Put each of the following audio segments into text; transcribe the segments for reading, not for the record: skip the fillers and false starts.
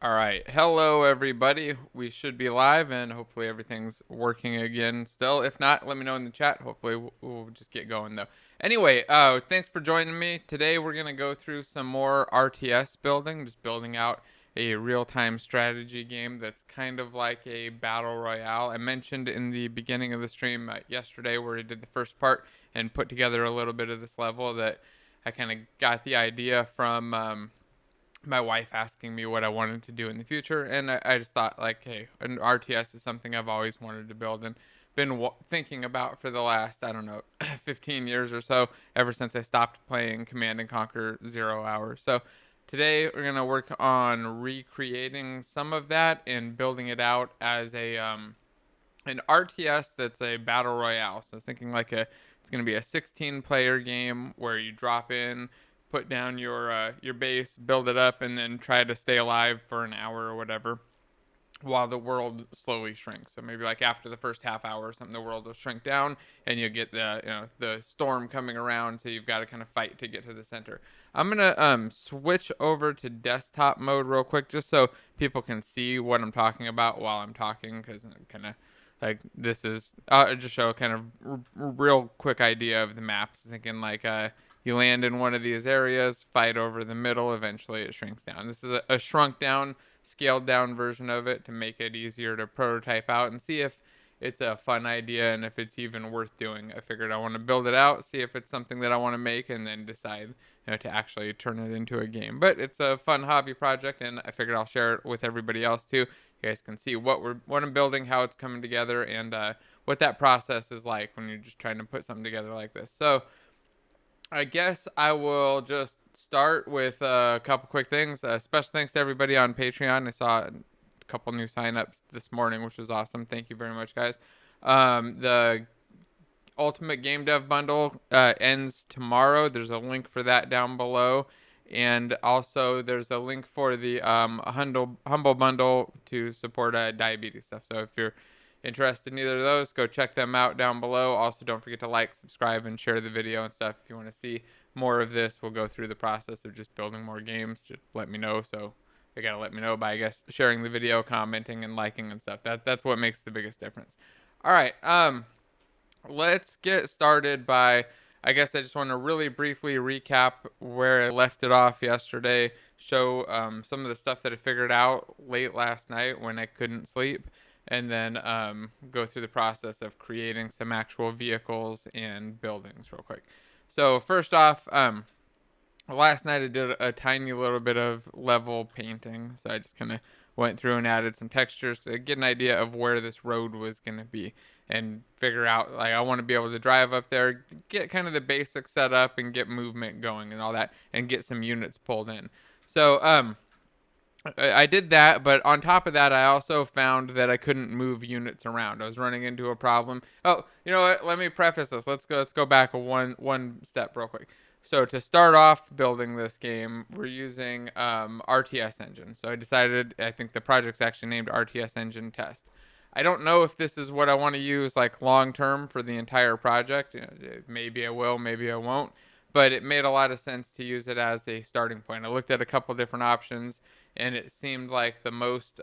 All right. Hello, everybody. We should be live and hopefully everything's working again still. If not, let me know in the chat. Hopefully, we'll just get going though. Anyway, thanks for joining me. Today, we're going to go through some more RTS building, just building out a real-time strategy game that's kind of like a battle royale. I mentioned in the beginning of the stream yesterday where we did the first part and put together a little bit of this level that I kind of got the idea from my wife asking me what I wanted to do in the future, and I just thought like, hey, an RTS is something I've always wanted to build and been thinking about for the last, I don't know, 15 years or so, ever since I stopped playing Command and Conquer 0 hours. So today we're gonna work on recreating some of that and building it out as a an RTS that's a battle royale. So I was thinking like it's gonna be a 16 player game where you drop in, put down your base, build it up, and then try to stay alive for an hour or whatever while the world slowly shrinks. So maybe like after the first half hour or something, the world will shrink down and you get the storm coming around. So you've got to kind of fight to get to the center. I'm gonna switch over to desktop mode real quick just so people can see what I'm talking about while I'm talking, because kind of like this is just show kind of real quick idea of the maps. Thinking like you land in one of these areas, fight over the middle, eventually it shrinks down. This is a shrunk down, scaled down version of it to make it easier to prototype out and see if it's a fun idea and if it's even worth doing. I figured I want to build it out, see if it's something that I want to make, and then decide to actually turn it into a game. But it's a fun hobby project, and I figured I'll share it with everybody else too. You guys can see what I'm building, how it's coming together, and what that process is like when you're just trying to put something together like this. So I guess I will just start with a couple quick things. Special thanks to everybody on Patreon. I saw a couple new signups this morning, which was awesome. Thank you very much, guys. The Ultimate Game Dev bundle ends tomorrow. There's a link for that down below. And also, there's a link for the Humble bundle to support diabetes stuff. So if you're interested in either of those, go check them out down below. Also, don't forget to like, subscribe, and share the video and stuff. If you want to see more of this, we'll go through the process of just building more games. Just let me know. So you gotta let me know by, I guess, sharing the video, commenting, and liking and stuff. That's what makes the biggest difference. All right. Let's get started by, I guess I just want to really briefly recap where I left it off yesterday, show some of the stuff that I figured out late last night when I couldn't sleep, and then go through the process of creating some actual vehicles and buildings real quick. So first off, last night I did a tiny little bit of level painting. So I just kind of went through and added some textures to get an idea of where this road was going to be and figure out, like, I want to be able to drive up there, get kind of the basic setup and get movement going and all that, and get some units pulled in. So I did that, but on top of that, I also found that I couldn't move units around. I was running into a problem. Oh, you know what? Let me preface this. Let's go back one step real quick. So to start off building this game, we're using RTS Engine. So I decided, I think the project's actually named RTS Engine Test. I don't know if this is what I want to use like long term for the entire project. Maybe I will, maybe I won't. But it made a lot of sense to use it as a starting point. I looked at a couple different options, and it seemed like the most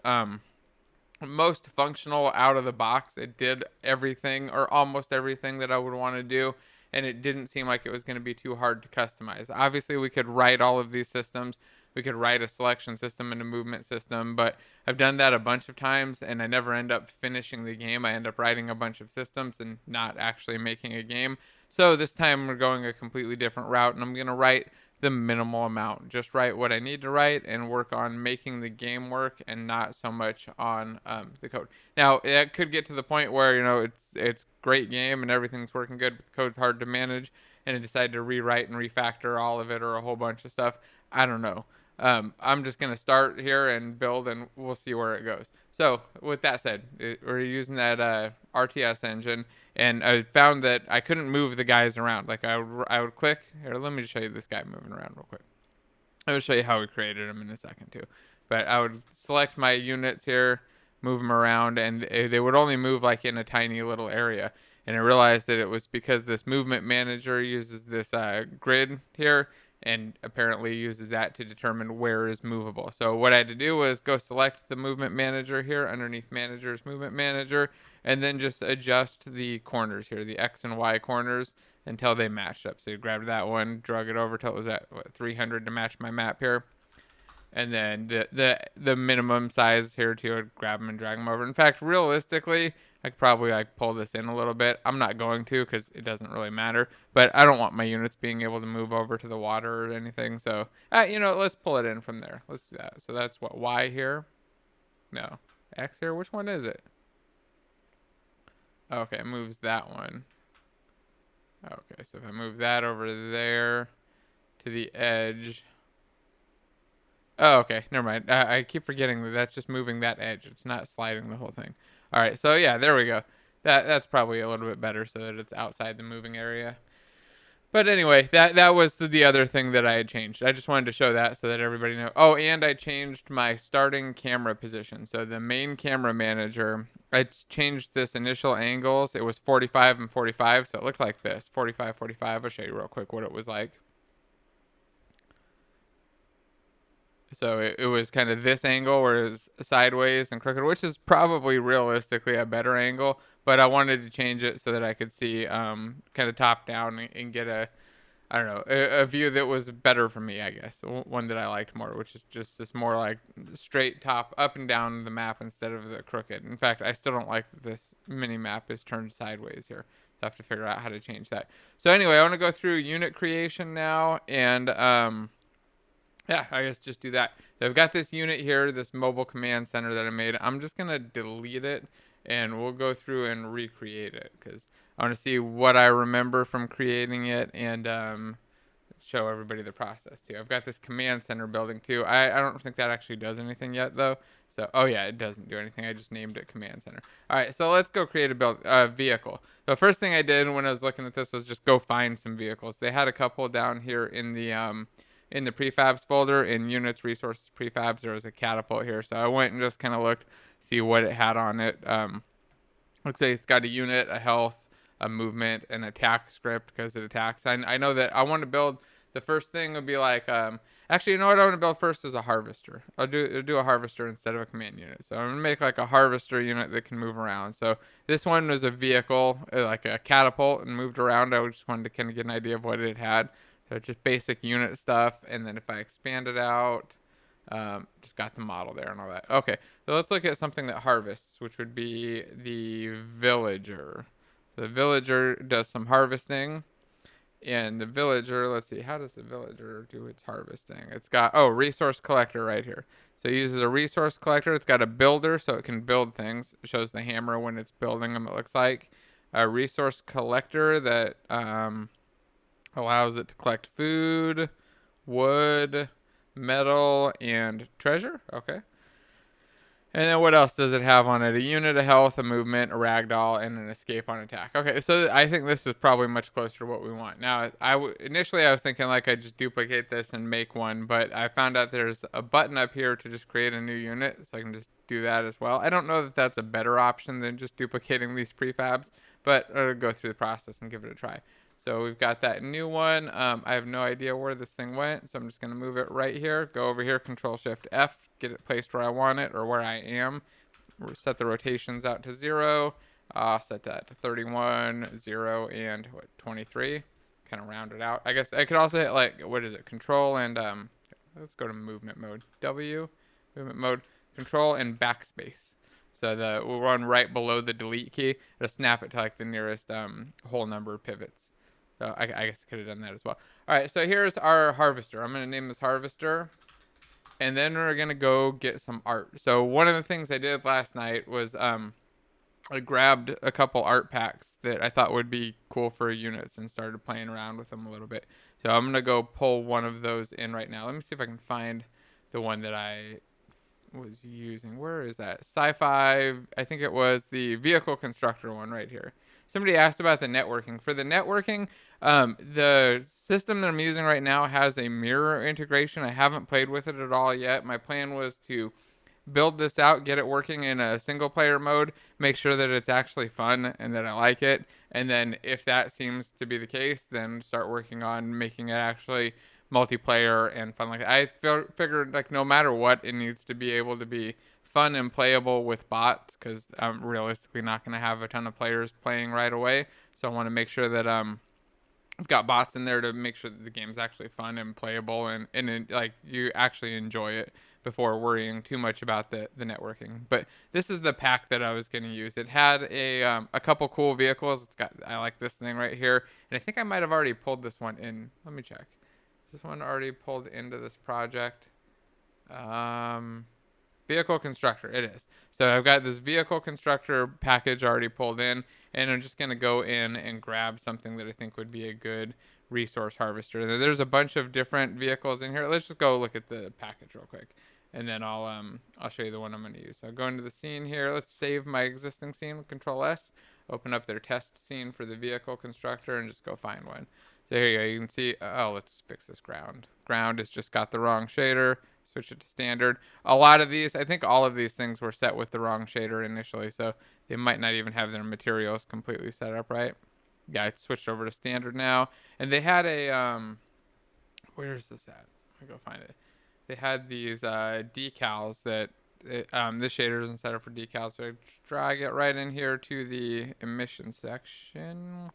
functional out of the box. It did everything or almost everything that I would want to do, and it didn't seem like it was going to be too hard to customize. Obviously, we could write all of these systems. We could write a selection system and a movement system, but I've done that a bunch of times, and I never end up finishing the game. I end up writing a bunch of systems and not actually making a game. So this time we're going a completely different route, and I'm going to write the minimal amount. Just write what I need to write and work on making the game work and not so much on the code. Now, it could get to the point where, it's great game and everything's working good, but the code's hard to manage, and I decide to rewrite and refactor all of it or a whole bunch of stuff. I don't know. I'm just going to start here and build, and we'll see where it goes. So with that said, we're using that RTS engine, and I found that I couldn't move the guys around. Like I would click. Here, let me show you this guy moving around real quick. I will show you how we created him in a second too. But I would select my units here, move them around, and they would only move like in a tiny little area. And I realized that it was because this movement manager uses this grid here, and apparently uses that to determine where is movable. So what I had to do was go select the movement manager here underneath managers, movement manager, and then just adjust the corners here, the X and Y corners, until they matched up. So you grabbed that one, drug it over till it was at 300 to match my map here. And then the minimum size here too, I'd grab them and drag them over. In fact, realistically, I could probably like pull this in a little bit. I'm not going to because it doesn't really matter. But I don't want my units being able to move over to the water or anything. So, let's pull it in from there. Let's do that. So that's what, Y here? No. X here? Which one is it? Okay, it moves that one. Okay, so if I move that over there to the edge. Oh, okay. Never mind. I keep forgetting that that's just moving that edge. It's not sliding the whole thing. All right. So yeah, there we go. That's probably a little bit better so that it's outside the moving area. But anyway, that was the other thing that I had changed. I just wanted to show that so that everybody knows. Oh, and I changed my starting camera position. So the main camera manager, I changed this initial angles. It was 45 and 45, so it looked like this. 45, 45. I'll show you real quick what it was like. So it was kind of this angle where it was sideways and crooked, which is probably realistically a better angle. But I wanted to change it so that I could see kind of top down and get I don't know, a view that was better for me, I guess. One that I liked more, which is just this more like straight top up and down the map instead of the crooked. In fact, I still don't like that this mini map is turned sideways here. So I have to figure out how to change that. So anyway, I want to go through unit creation now and yeah, I guess just do that. So I've got this unit here, this mobile command center that I made. I'm just going to delete it and we'll go through and recreate it because I want to see what I remember from creating it and show everybody the process too. I've got this command center building too. I don't think that actually does anything yet though. So, oh yeah, it doesn't do anything. I just named it command center. All right, so let's go create a vehicle. The first thing I did when I was looking at this was just go find some vehicles. They had a couple down here in the prefabs folder in units, resources, prefabs. There was a catapult here. So I went and just kind of looked, see what it had on it. Looks like it's got a unit, a health, a movement, an attack script because it attacks. I know that I want to build, the first thing would be like, actually, you know what I want to build first is a harvester. I'll do a harvester instead of a command unit. So I'm going to make like a harvester unit that can move around. So this one was a vehicle, like a catapult and moved around. I just wanted to kind of get an idea of what it had. So just basic unit stuff, and then if I expand it out, just got the model there and all that. Okay, so let's look at something that harvests, which would be the villager. So the villager does some harvesting, and the villager, let's see, how does the villager do its harvesting? It's got, resource collector right here. So it uses a resource collector. It's got a builder, so it can build things. It shows the hammer when it's building them, it looks like. A resource collector that allows it to collect food, wood, metal, and treasure. Okay. And then what else does it have on it? A unit, a health, a movement, a ragdoll, and an escape on attack. Okay, so I think this is probably much closer to what we want. Now, initially I was thinking like I just duplicate this and make one, but I found out there's a button up here to just create a new unit, so I can just do that as well. I don't know that that's a better option than just duplicating these prefabs, but I'll go through the process and give it a try. So we've got that new one. I have no idea where this thing went, so I'm just going to move it right here. Go over here, Control-Shift-F, get it placed where I want it or where I am. Set the rotations out to 0. Set that to 31, 0, and 23. Kind of round it out. I guess I could also hit like, what is it? Control and, let's go to movement mode. W, movement mode, Control and backspace. So we'll run right below the delete key. It'll snap it to like the nearest whole number of pivots. So I guess I could have done that as well. All right, so here's our harvester. I'm going to name this harvester. And then we're going to go get some art. So one of the things I did last night was I grabbed a couple art packs that I thought would be cool for units and started playing around with them a little bit. So I'm going to go pull one of those in right now. Let me see if I can find the one that I was using. Where is that? Sci-fi, I think it was the vehicle constructor one right here. Somebody asked about the networking. For the networking, the system that I'm using right now has a mirror integration. I haven't played with it at all yet. My plan was to build this out, get it working in a single player mode, make sure that it's actually fun and that I like it. And then if that seems to be the case, then start working on making it actually multiplayer and fun like that. I figured like no matter what, it needs to be able to be fun and playable with bots, because I'm realistically not going to have a ton of players playing right away. So I want to make sure that I've got bots in there to make sure that the game's actually fun and playable, and like you actually enjoy it before worrying too much about the networking. But this is the pack that I was going to use. It had a couple cool vehicles. I like this thing right here, and I think I might have already pulled this one in. Let me check. Is this one already pulled into this project? Vehicle constructor, it is. So I've got this vehicle constructor package already pulled in, and I'm just going to go in and grab something that I think would be a good resource harvester. There's a bunch of different vehicles in here. Let's just go look at the package real quick, and then I'll show you the one I'm going to use. So go into the scene here. Let's save my existing scene with Control S. Open up their test scene for the vehicle constructor and just go find one. So here you go. You can see, oh, let's fix this ground. Ground has just got the wrong shader. Switch it to standard. A lot of these, I think all of these things were set with the wrong shader initially, so they might not even have their materials completely set up right. Yeah, I switched over to standard now. And they had where's this at? I'll go find it. They had these decals that, this shader isn't set up for decals, so I drag it right in here to the emission section.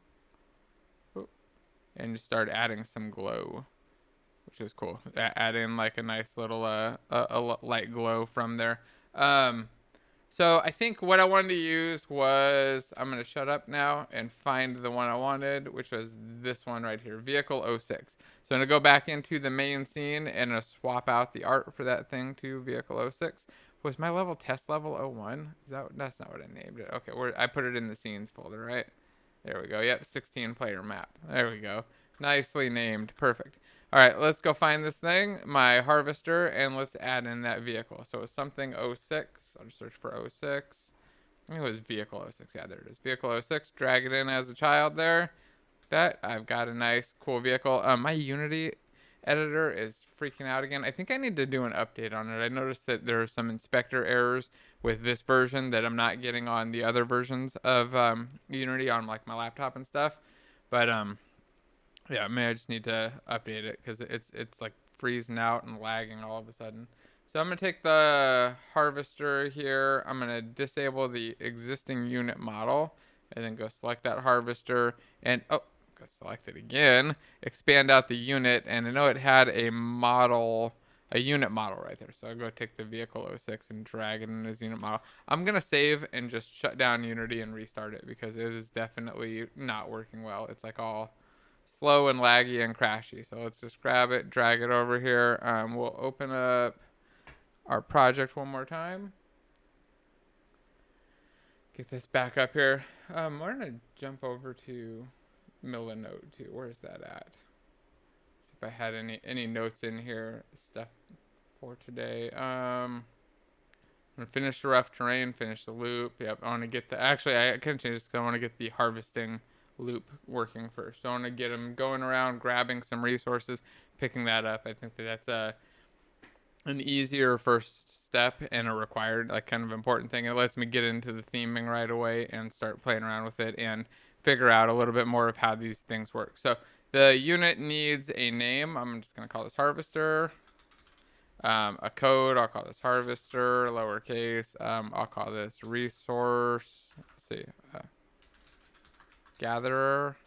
And just start adding some glow, which is cool. Add in like a nice little a light glow from there. So I think what I wanted to use was, I'm going to shut up now and find the one I wanted, which was this one right here, Vehicle 06. So I'm going to go back into the main scene and swap out the art for that thing to Vehicle 06. Was my level test level 01? That's not what I named it. Okay, I put it in the scenes folder, right? There we go. Yep, 16 player map. There we go. Nicely named. Perfect. All right, let's go find this thing, my harvester, and let's add in that vehicle. So it's something 06. I'll just search for 06. I think it was vehicle 06. Yeah, there it is. Vehicle 06. Drag it in as a child there. That I've got a nice, cool vehicle. My Unity editor is freaking out again. I think I need to do an update on it. I noticed that there are some inspector errors with this version that I'm not getting on the other versions of Unity on like my laptop and stuff. But yeah, I just need to update it because it's like freezing out and lagging all of a sudden. So I'm gonna take the harvester here. I'm gonna disable the existing unit model and then go select that harvester and go select it again, expand out the unit, and I know it had a unit model right there. So I'll go take the vehicle 06 and drag it in as unit model. I'm going to save and just shut down Unity and restart it because it is definitely not working well. It's like all slow and laggy and crashy. So let's just grab it, drag it over here. We'll open up our project one more time. Get this back up here. We're going to jump over to Millinode too. Where's that at? See if I had any notes in here, stuff for today. I'm gonna finish the rough terrain, finish the loop. Yep, I want to get actually I can change this because I want to get the harvesting loop working first. I want to get them going around, grabbing some resources, picking that up. I think that's an easier first step and a required, like, kind of important thing. It lets me get into the theming right away and start playing around with it and figure out a little bit more of how these things work. So the unit needs a name. I'm just going to call this harvester. A code, I'll call this harvester, lowercase. I'll call this resource, let's see, gatherer.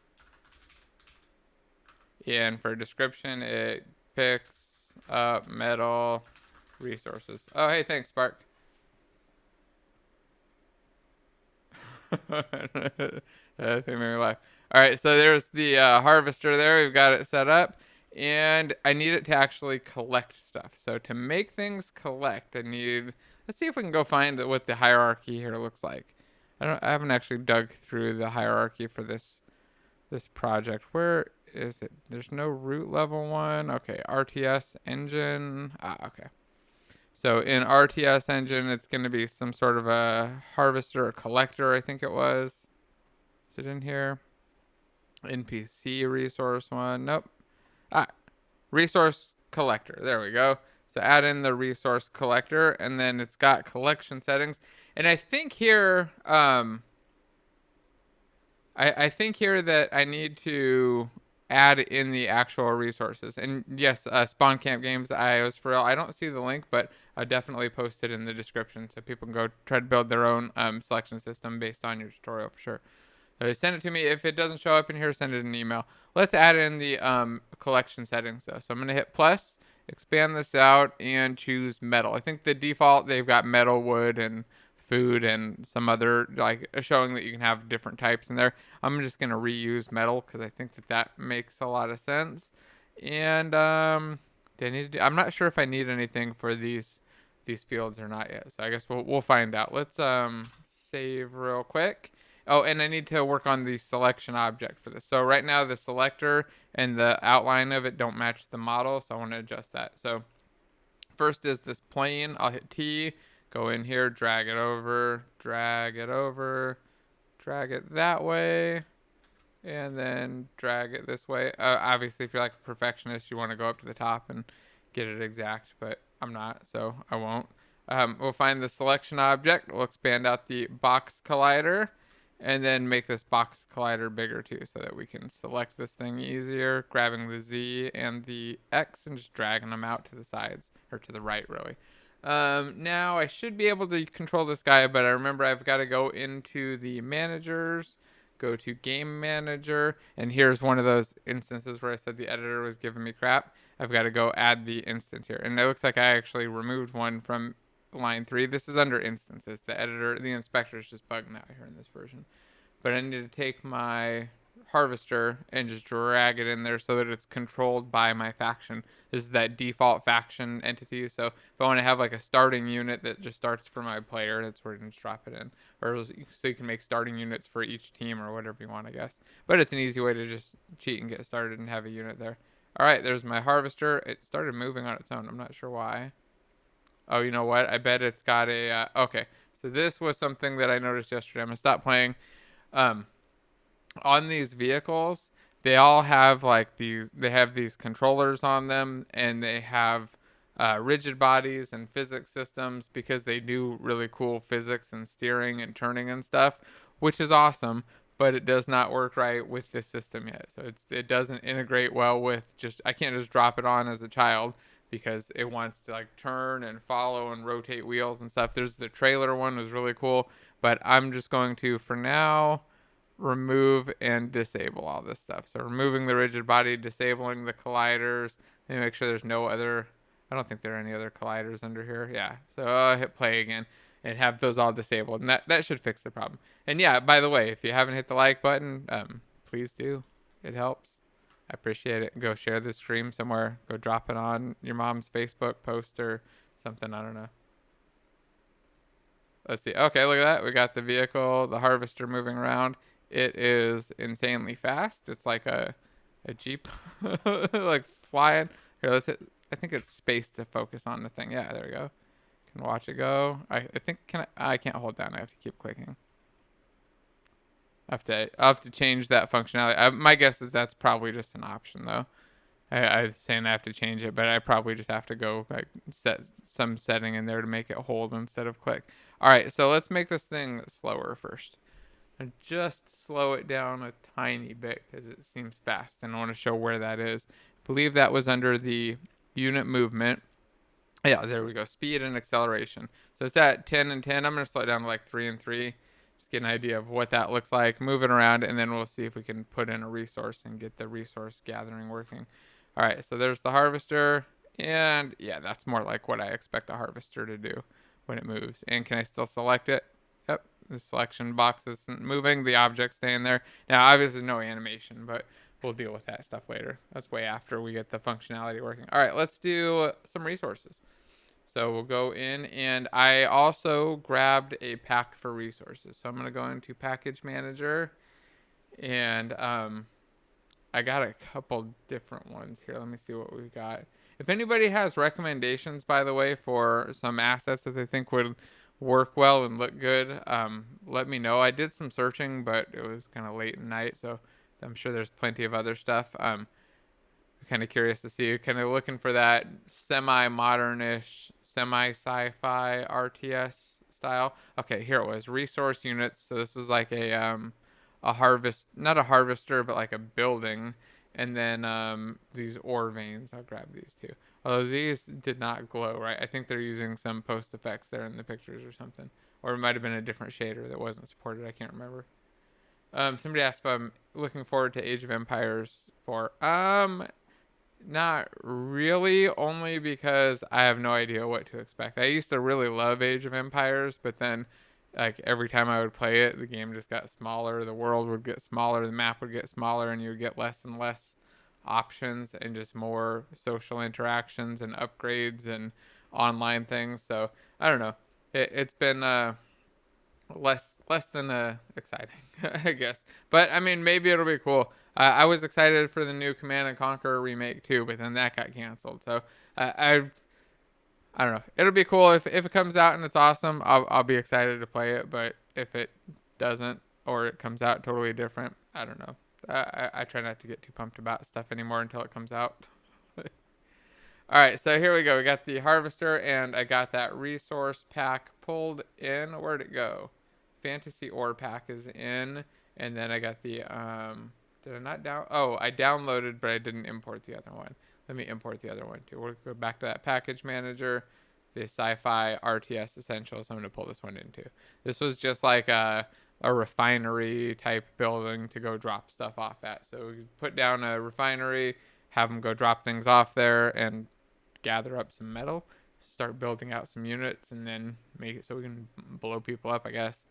And for description, it picks up metal resources. Oh, hey, thanks, Spark. That thing made me laugh. All right, so there's the harvester there. We've got it set up. And I need it to actually collect stuff. So to make things collect, I need... Let's see if we can go find what the hierarchy here looks like. I haven't actually dug through the hierarchy for this project. Where is it? There's no root level one. Okay, RTS engine. Okay. So in RTS engine, it's going to be some sort of a harvester or collector, I think it was. Is it in here? NPC resource one. Nope. Resource collector. There we go. So add in the resource collector, and then it's got collection settings. And I think here, I think here that I need to add in the actual resources. And yes, Spawn Camp Games IOs for real. I don't see the link, but I definitely post it in the description so people can go try to build their own selection system based on your tutorial for sure. So send it to me. If it doesn't show up in here, send it an email. Let's add in the collection settings though. So I'm gonna hit plus, expand this out, and choose metal. I think the default they've got metal, wood, and food, and some other like showing that you can have different types in there. I'm just gonna reuse metal because I think that makes a lot of sense. And do I need to I'm not sure if I need anything for these fields or not yet. So I guess we'll find out. Let's save real quick. Oh, and I need to work on the selection object for this. So right now the selector and the outline of it don't match the model, so I want to adjust that. So first is this plane. I'll hit T, go in here, drag it over, drag it that way, and then drag it this way. Obviously, if you're like a perfectionist, you want to go up to the top and get it exact, but I'm not, so I won't. We'll find the selection object. We'll expand out the box collider, and then make this box collider bigger too so that we can select this thing easier, grabbing the Z and the X and just dragging them out to the sides, or to the right really. Now I should be able to control this guy, but I remember I've got to go into the managers, go to game manager, and here's one of those instances where I said the editor was giving me crap. I've got to go add the instance here, and it looks like I actually removed one from line 3. This is under instances. The inspector is just bugging out here in this version. But I need to take my harvester and just drag it in there so that it's controlled by my faction. This is that default faction entity. So if I want to have like a starting unit that just starts for my player, that's where you can just drop it in. Or so you can make starting units for each team or whatever you want, I guess. But it's an easy way to just cheat and get started and have a unit there. All right, there's my harvester. It started moving on its own. I'm not sure why. Oh, you know what? I bet it's got a... okay, so this was something that I noticed yesterday. I'm going to stop playing. On these vehicles, they all have like these controllers on them, and they have rigid bodies and physics systems because they do really cool physics and steering and turning and stuff, which is awesome. But it does not work right with this system yet. So it doesn't integrate well with I can't just drop it on as a child, because it wants to like turn and follow and rotate wheels and stuff. There's the trailer one, was really cool, but I'm just going to, for now, remove and disable all this stuff. So removing the rigid body, disabling the colliders, and make sure there's no other, I don't think there are any other colliders under here. Yeah, so I'll hit play again and have those all disabled, and that should fix the problem. And yeah, by the way, if you haven't hit the like button, please do. It helps. I appreciate it. Go share the stream somewhere. Go drop it on your mom's Facebook post or something. I don't know. Let's see. Okay, look at that. We got the vehicle, the harvester moving around. It is insanely fast. It's like a Jeep, like flying. Here, let's hit. I think it's space to focus on the thing. Yeah, there we go. Can watch it go. I think I can't hold down. I have to keep clicking. I'll have to change that functionality. My guess is that's probably just an option though. I was saying I have to change it, but I probably just have to go like set some setting in there to make it hold instead of click. All right, so let's make this thing slower first. And just slow it down a tiny bit because it seems fast, and I want to show where that is. I believe that was under the unit movement. Yeah, there we go. Speed and acceleration. So it's at 10 and 10. I'm going to slow it down to like 3 and 3. Just get an idea of what that looks like. Move it around, and then we'll see if we can put in a resource and get the resource gathering working. All right, so there's the harvester. And yeah, that's more like what I expect a harvester to do when it moves. And can I still select it? Yep, the selection box isn't moving. The object's staying there. Now, obviously no animation, but we'll deal with that stuff later. That's way after we get the functionality working. All right, let's do some resources. So we'll go in, and I also grabbed a pack for resources. So I'm going to go into package manager, and I got a couple different ones here. Let me see what we've got. If anybody has recommendations, by the way, for some assets that they think would work well and look good, let me know. I did some searching, but it was kind of late at night, so I'm sure there's plenty of other stuff. Kind of curious to see, kind of looking for that semi-modernish, semi-sci-fi RTS style. Okay, here it was, resource units. So this is like a harvest, not a harvester, but like a building, And then these ore veins. I'll grab these too. Although these did not glow, right? I think they're using some post effects there in the pictures or something. Or it might have been a different shader that wasn't supported. I can't remember. Somebody asked if I'm looking forward to Age of Empires 4. Not really, only because I have no idea what to expect. I used to really love Age of Empires, but then like every time I would play it, the game just got smaller, the world would get smaller, the map would get smaller, and you would get less and less options and just more social interactions and upgrades and online things. So I don't know. It's been less than exciting, I guess. But I mean, maybe it'll be cool. I was excited for the new Command and Conquer remake too, but then that got canceled. So I don't know. It'll be cool if it comes out and it's awesome. I'll be excited to play it. But if it doesn't or it comes out totally different, I don't know. I try not to get too pumped about stuff anymore until it comes out. All right, so here we go. We got the harvester, and I got that resource pack pulled in. Where'd it go? Fantasy ore pack is in, and then I got the did I not down? Oh, I downloaded, but I didn't import the other one. Let me import the other one too. We'll go back to that package manager, the sci-fi RTS essentials. I'm gonna pull this one in too. This was just like a refinery type building to go drop stuff off at. So we put down a refinery, have them go drop things off there, and gather up some metal, start building out some units, and then make it so we can blow people up, I guess,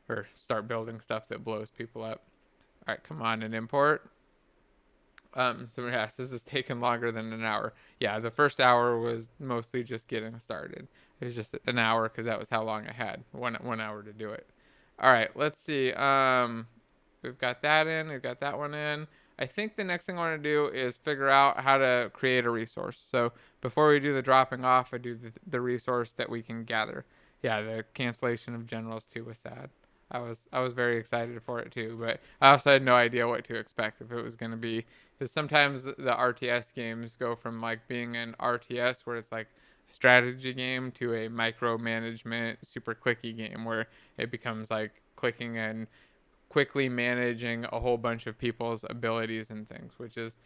or start building stuff that blows people up. All right, come on and import. So yes, this is taking longer than an hour. Yeah, the first hour was mostly just getting started. It was just an hour because that was how long I had, one hour to do it. All right, let's see. We've got that in. We've got that one in. I think the next thing I want to do is figure out how to create a resource. So before we do the dropping off, I do the resource that we can gather. Yeah, the cancellation of Generals 2 was sad. I was very excited for it too, but I also had no idea what to expect if it was going to be. Because sometimes the RTS games go from like being an RTS where it's like a strategy game to a micromanagement super clicky game where it becomes like clicking and quickly managing a whole bunch of people's abilities and things, which is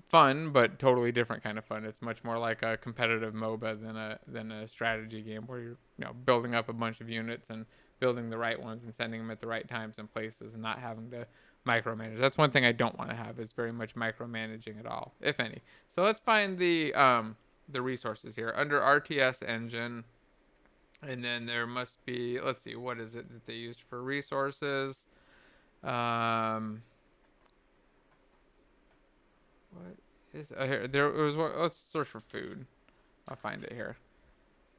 fun but totally different kind of fun. It's much more like a competitive MOBA than a strategy game where you're building up a bunch of units and building the right ones and sending them at the right times and places and not having to micromanage. That's one thing I don't want to have is very much micromanaging at all, if any. So let's find the resources here under RTS engine, and then there must be, let's see, what is it that they used for resources? What is here? There was one. Let's search for food. I'll find it here.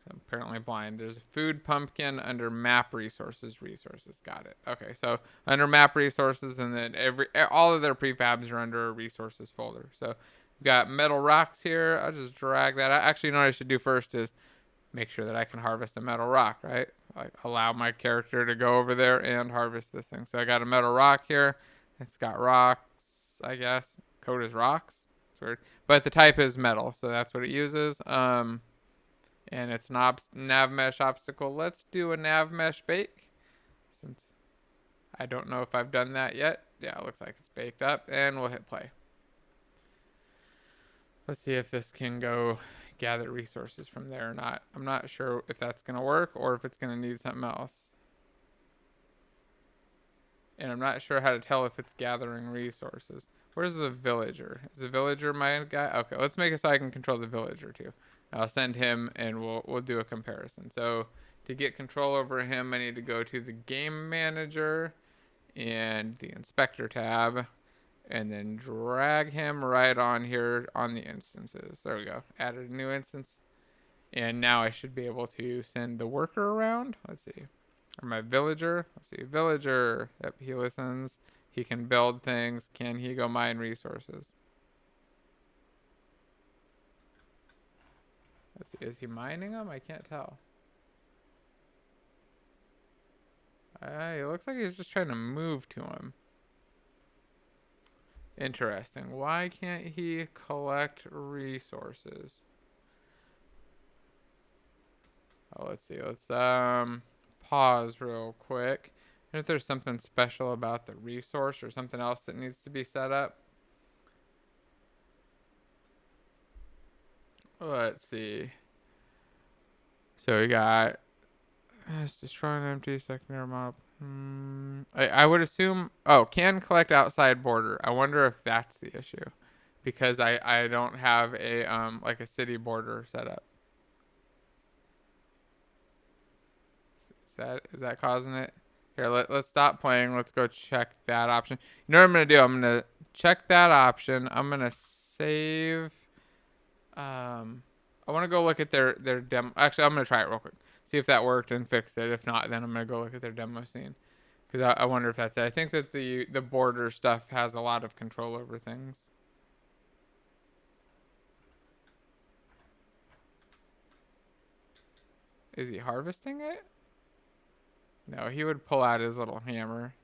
I'm apparently blind. There's a food pumpkin under map resources. Resources, got it. Okay, so under map resources, and then all of their prefabs are under a resources folder. So we've got metal rocks here. I'll just drag that out. Actually, you know what I should do first is make sure that I can harvest a metal rock, right? Like allow my character to go over there and harvest this thing. So I got a metal rock here. It's got rocks, I guess. Code is rocks. It's weird. But the type is metal, so that's what it uses. And it's an nav mesh obstacle. Let's do a nav mesh bake, since I don't know if I've done that yet. Yeah, it looks like it's baked up, and we'll hit play. Let's see if this can go gather resources from there or not. I'm not sure if that's going to work or if it's going to need something else. And I'm not sure how to tell if it's gathering resources. Where's the villager? Is the villager my guy? Okay, let's make it so I can control the villager too. I'll send him and we'll do a comparison. So to get control over him, I need to go to the game manager and the inspector tab, and then drag him right on here on the instances. There we go. Added a new instance. And now I should be able to send the worker around. Let's see. Or my villager. Let's see. Villager. Yep, he listens. He can build things. Can he go mine resources? Let's see. Is he mining them? I can't tell. It looks like he's just trying to move to him. Interesting. Why can't he collect resources? Oh, let's see. Let's pause real quick. And if there's something special about the resource or something else that needs to be set up. Let's see. So we got it's destroying empty secondary model. I would assume. Oh, can collect outside border. I wonder if that's the issue, because I don't have a like a city border set up. Is that causing it? Here, let's stop playing. Let's go check that option. You know what I'm gonna do? I'm gonna check that option. I'm gonna save. I want to go look at their demo. Actually, I'm gonna try it real quick. See if that worked and fixed it. If not, then I'm gonna go look at their demo scene. Because I wonder if that's it. I think that the border stuff has a lot of control over things. Is he harvesting it? No, he would pull out his little hammer.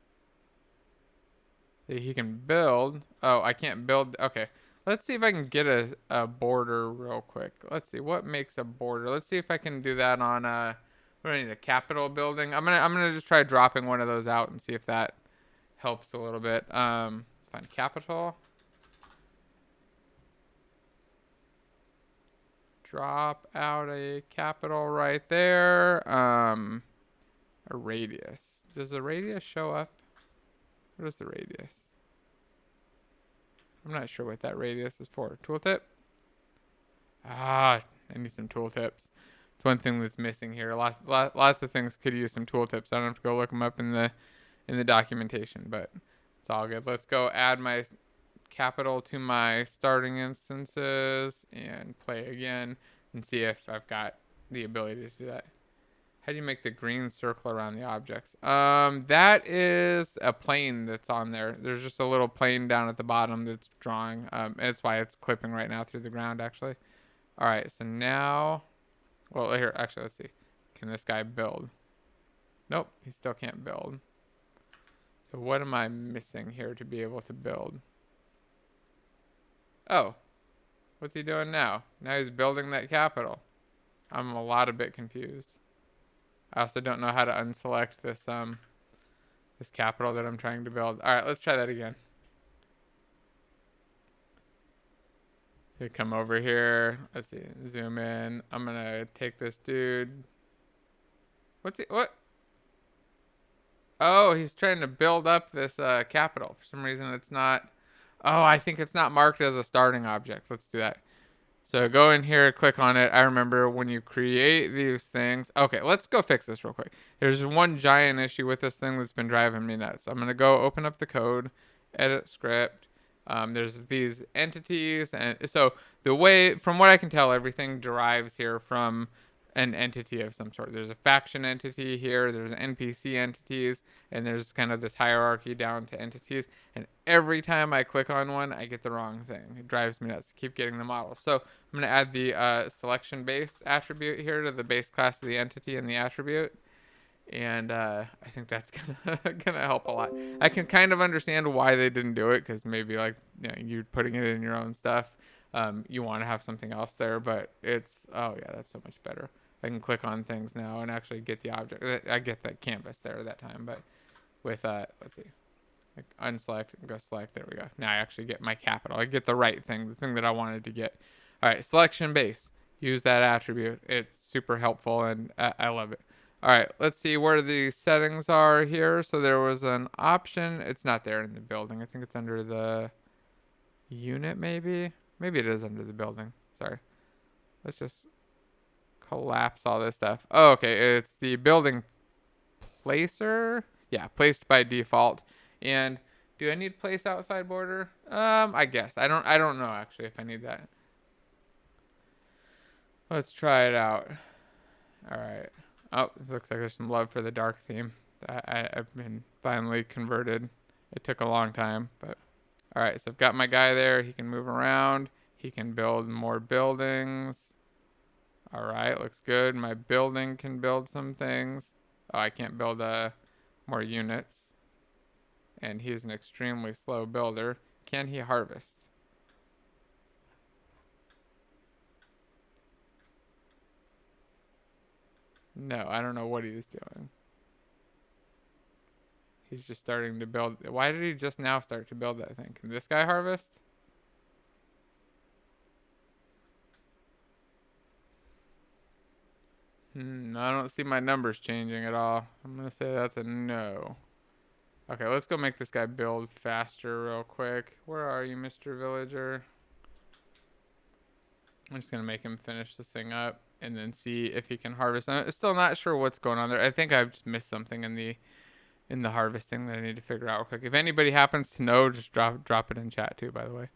He can build. Oh, I can't build. Okay. Let's see if I can get a border real quick. Let's see what makes a border. Let's see if I can do that on what do I need, a Capitol building? I'm gonna just try dropping one of those out and see if that helps a little bit. Let's find Capitol. Drop out a Capitol right there. A radius. Does the radius show up? What is the radius? I'm not sure what that radius is for. Tooltip? Ah, I need some tooltips. It's one thing that's missing here. Lots of things could use some tooltips. I don't have to go look them up in the documentation, but it's all good. Let's go add my Capital to my starting instances and play again and see if I've got the ability to do that. How do you make the green circle around the objects? That is a plane that's on there. There's just a little plane down at the bottom that's drawing. And it's why it's clipping right now through the ground, actually. All right, so now, well, here, actually, let's see. Can this guy build? Nope, he still can't build. So what am I missing here to be able to build? Oh, what's he doing now? Now he's building that Capital. I'm a bit confused. I also don't know how to unselect this this Capital that I'm trying to build. All right, let's try that again. So come over here. Let's see. Zoom in. I'm gonna take this dude. What's he? What? Oh, he's trying to build up this Capital. For some reason, it's not. Oh, I think it's not marked as a starting object. Let's do that. So go in here, click on it. I remember when you create these things. Okay, let's go fix this real quick. There's one giant issue with this thing that's been driving me nuts. I'm going to go open up the code, edit script. There's these entities. And so the way, from what I can tell, everything derives here from an entity of some sort. There's a faction entity here, there's NPC entities, and there's kind of this hierarchy down to entities. And every time I click on one, I get the wrong thing. It drives me nuts to keep getting the model. So I'm going to add the selection base attribute here to the base class of the entity and the attribute. And I think that's gonna help a lot. I can kind of understand why they didn't do it, because maybe like you're putting it in your own stuff. You want to have something else there, but it's oh yeah, that's so much better. I can click on things now and actually get the object. I get that canvas there that time, but with let's see, like unselect and go select. There we go. Now I actually get my Capital. I get the right thing, the thing that I wanted to get. All right, selection base. Use that attribute. It's super helpful, and I love it. All right, let's see where the settings are here. So there was an option. It's not there in the building. I think it's under the unit, maybe. Maybe it is under the building. Sorry. Let's just collapse all this stuff. Oh, okay. It's the building placer. Yeah, placed by default. And do I need place outside border? I guess. I don't know actually if I need that. Let's try it out. All right. Oh, it looks like there's some love for the dark theme. I've been finally converted. It took a long time, but all right. So I've got my guy there. He can move around. He can build more buildings. All right, looks good. My building can build some things. Oh, I can't build more units. And he's an extremely slow builder. Can he harvest? No, I don't know what he's doing. He's just starting to build. Why did he just now start to build that thing? Can this guy harvest? I don't see my numbers changing at all. I'm gonna say that's a no. Okay, let's go make this guy build faster real quick. Where are you, Mr. Villager? I'm just gonna make him finish this thing up and then see if he can harvest. I'm still not sure what's going on there. I think I've just missed something in the harvesting that I need to figure out real quick. If anybody happens to know, just drop it in chat too, by the way.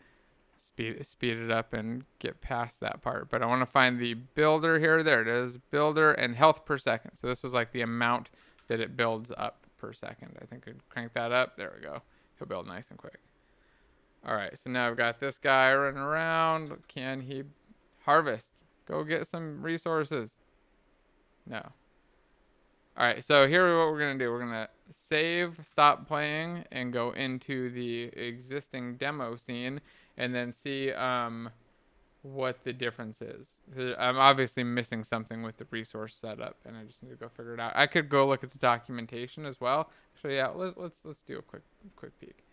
Speed it up and get past that part. But I want to find the builder here. There it is. Builder and health per second. So this was like the amount that it builds up per second. I think I'd crank that up. There we go. He'll build nice and quick. All right, so now I've got this guy running around. Can he harvest? Go get some resources. No. All right, so here is what we're going to do. We're going to save, stop playing, and go into the existing demo scene and then see what the difference is. I'm obviously missing something with the resource setup, and I just need to go figure it out. I could go look at the documentation as well. Actually, yeah, let's do a quick peek.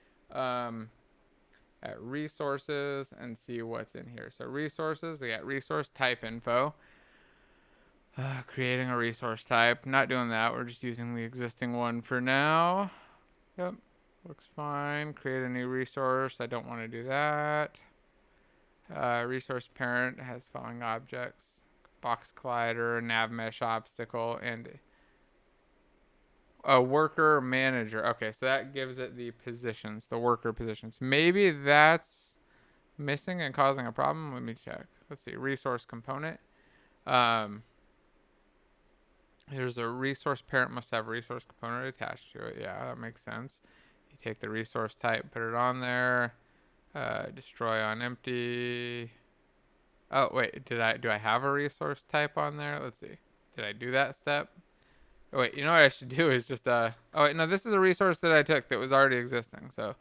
At resources and see what's in here. So resources, we got resource type info. Creating a resource type. Not doing that. We're just using the existing one for now. Yep. Looks fine. Create a new resource. I don't want to do that. Resource parent has following objects. Box collider, nav mesh obstacle, and a worker manager. Okay, so that gives it the positions, the worker positions. Maybe that's missing and causing a problem. Let me check. Let's see. Resource component. Here's a resource parent must have a resource component attached to it. Yeah, that makes sense. You take the resource type, put it on there. Destroy on empty. Oh wait, do I have a resource type on there? Let's see. Did I do that step? Oh wait, you know what I should do is just oh wait, no, this is a resource that I took that was already existing, so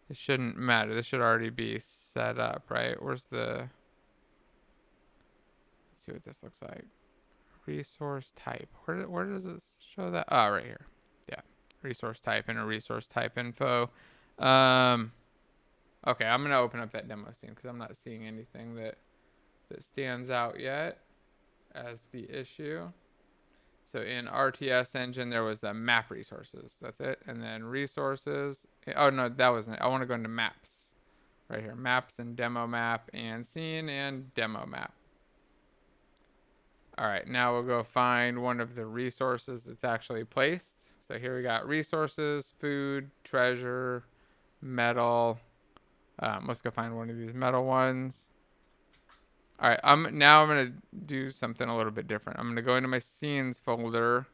it shouldn't matter. This should already be set up, right? Where's the? Let's see what this looks like. Resource type. Where does this show that? Oh, right here. Yeah, resource type and a resource type info. Okay, I'm gonna open up that demo scene because I'm not seeing anything that stands out yet as the issue. So in RTS engine, there was the map resources. That's it. And then resources. Oh, no, that wasn't it. I want to go into maps right here. Maps and demo map and scene and demo map. All right, now we'll go find one of the resources that's actually placed. So here we got resources, food, treasure, metal. Let's go find one of these metal ones. All right, now I'm gonna do something a little bit different. I'm gonna go into my scenes folder,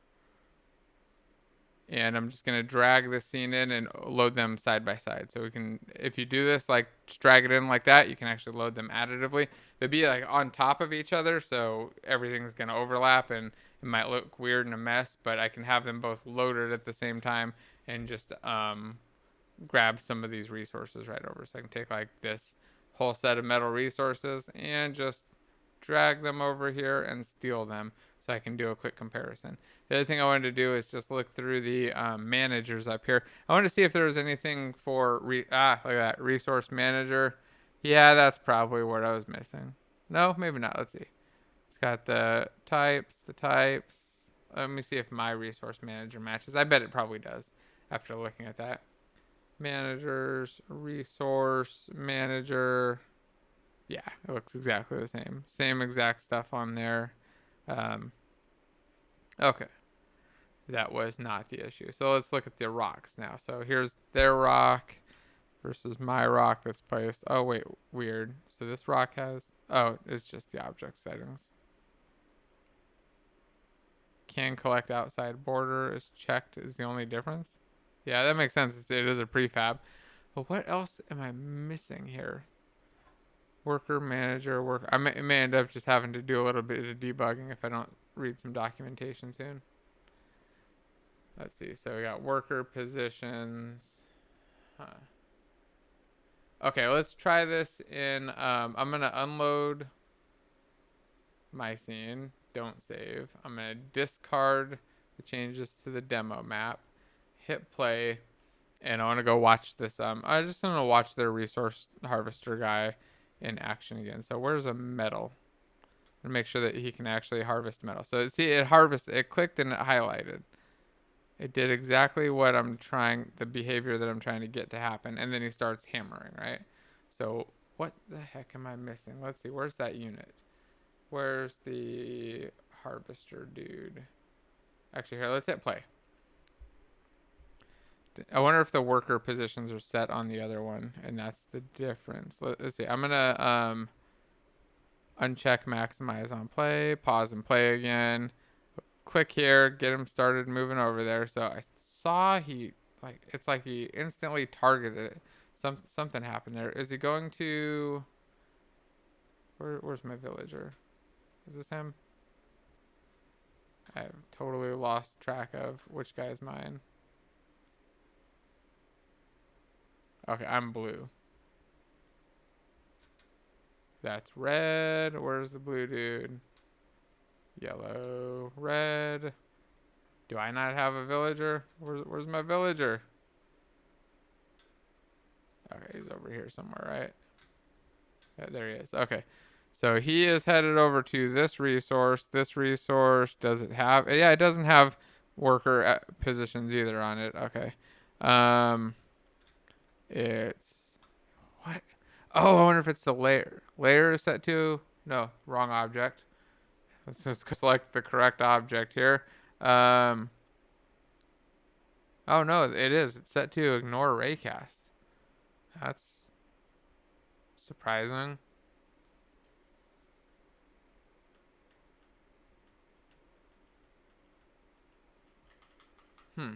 and I'm just gonna drag the scene in and load them side by side. So we can, if you do this, like just drag it in like that, you can actually load them additively. They'll be like on top of each other, so everything's gonna overlap, and it might look weird and a mess. But I can have them both loaded at the same time and just grab some of these resources right over. So I can take like this whole set of metal resources and just drag them over here and steal them so I can do a quick comparison. The other thing I wanted to do is just look through the managers up here. I wanted to see if there was anything for look at that, resource manager. Yeah, that's probably what I was missing. No, maybe not. Let's see. It's got the types. Let me see if my resource manager matches. I bet it probably does after looking at that. Managers, resource manager. Yeah, it looks exactly the same. Same exact stuff on there. Okay. That was not the issue. So let's look at the rocks now. So here's their rock versus my rock that's placed. Oh, wait, weird. So this rock has, oh, it's just the object settings. Can collect outside border is checked is the only difference. Yeah, that makes sense. It is a prefab. But what else am I missing here? Worker, manager, worker. I may end up just having to do a little bit of debugging if I don't read some documentation soon. Let's see. So we got worker positions. Okay, let's try this in. I'm going to unload my scene. Don't save. I'm going to discard the changes to the demo map. Hit play, and I want to go watch this. I just want to watch their resource harvester guy in action again. So where's a metal? and make sure that he can actually harvest metal. So see, it harvested, it clicked and it highlighted. It did exactly what I'm trying, the behavior that I'm trying to get to happen, and then he starts hammering, right? So what the heck am I missing? Let's see, where's that unit? Where's the harvester dude? Actually, here, let's hit play. I wonder if the worker positions are set on the other one, and that's the difference. Let's see. I'm gonna uncheck maximize on play, pause and play again. Click here, get him started moving over there. So I saw he it's like he instantly targeted it. Something happened there. Is he going to? Where's my villager? Is this him? I've totally lost track of which guy's mine. Okay, I'm blue. That's red. Where's the blue dude? Yellow, red. Do I not have a villager? Where's my villager? Okay, he's over here somewhere, right? Yeah, there he is. Okay. So he is headed over to this resource. This resource, does it have? Yeah, it doesn't have worker positions either on it. Okay. Um, it's what? Oh, I wonder if it's the layer. Layer is set to? No, wrong object. Let's just select the correct object here. Um, oh no, it is. It's set to ignore raycast. That's surprising. Hmm.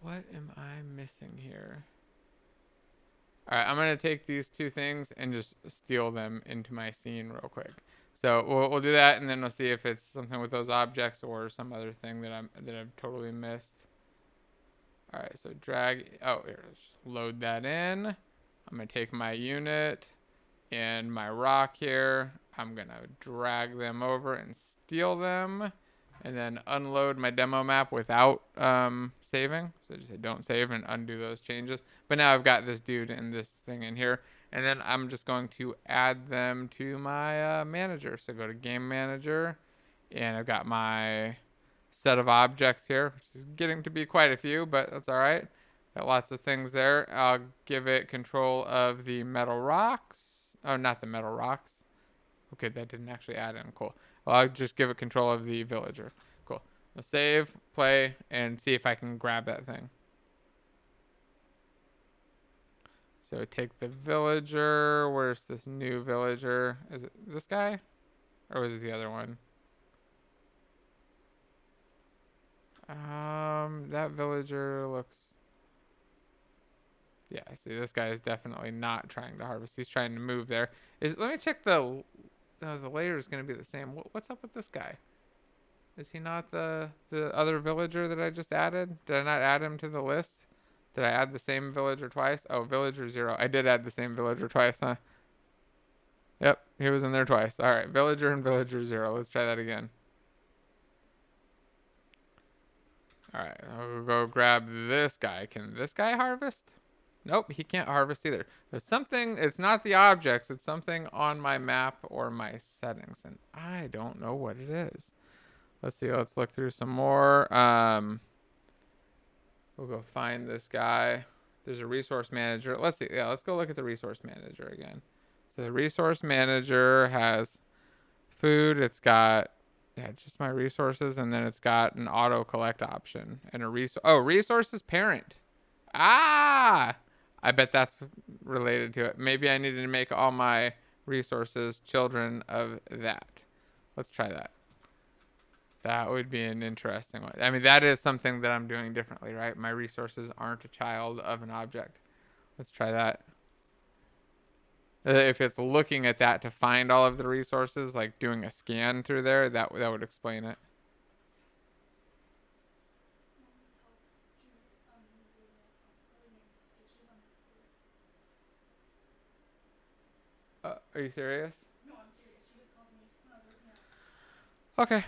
What am I missing here? All right, I'm gonna take these two things and just steal them into my scene real quick. So we'll do that, and then we'll see if it's something with those objects or some other thing that I've totally missed. All right, so drag. Oh, here, let's just load that in. I'm gonna take my unit and my rock here. I'm gonna drag them over and steal them, and then unload my demo map without saving. So just say don't save and undo those changes. But now I've got this dude and this thing in here, and then I'm just going to add them to my manager. So go to game manager, and I've got my set of objects here, which is getting to be quite a few, but that's all right. Got lots of things there. I'll give it control of the metal rocks. Oh, not the metal rocks. Okay, that didn't actually add in. Cool. Well, I'll just give it control of the villager. Cool. I'll save, play, and see if I can grab that thing. So take the villager. Where's this new villager? Is it this guy? Or was it the other one? That villager looks... Yeah, see, this guy is definitely not trying to harvest. He's trying to move there. Let me check the layer is going to be the same. What's up with this guy? Is he not the other villager that I just added? Did I not add him to the list? Did I add the same villager twice? Oh, villager 0. I did add the same villager twice, huh? Yep, he was in there twice. All right, villager and villager 0. Let's try that again. All right, I'll go grab this guy. Can this guy harvest? Nope, he can't harvest either. There's something, it's not the objects, it's something on my map or my settings, and I don't know what it is. Let's see, let's look through some more. We'll go find this guy. There's a resource manager. Let's see, yeah, let's go look at the resource manager again. So the resource manager has food, it's got, yeah, just my resources, and then it's got an auto collect option and a resources parent. Ah! I bet that's related to it. Maybe I needed to make all my resources children of that. Let's try that. That would be an interesting one. I mean, that is something that I'm doing differently, right? My resources aren't a child of an object. Let's try that. If it's looking at that to find all of the resources, like doing a scan through there, that would explain it. Are you serious? No, I'm serious. She just called me when I was working out. Okay.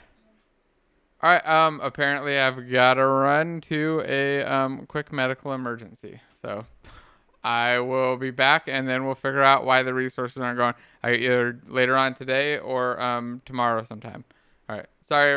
All right. Apparently I've got to run to a quick medical emergency. So I will be back, and then we'll figure out why the resources aren't going. Either later on today or tomorrow sometime. All right. Sorry.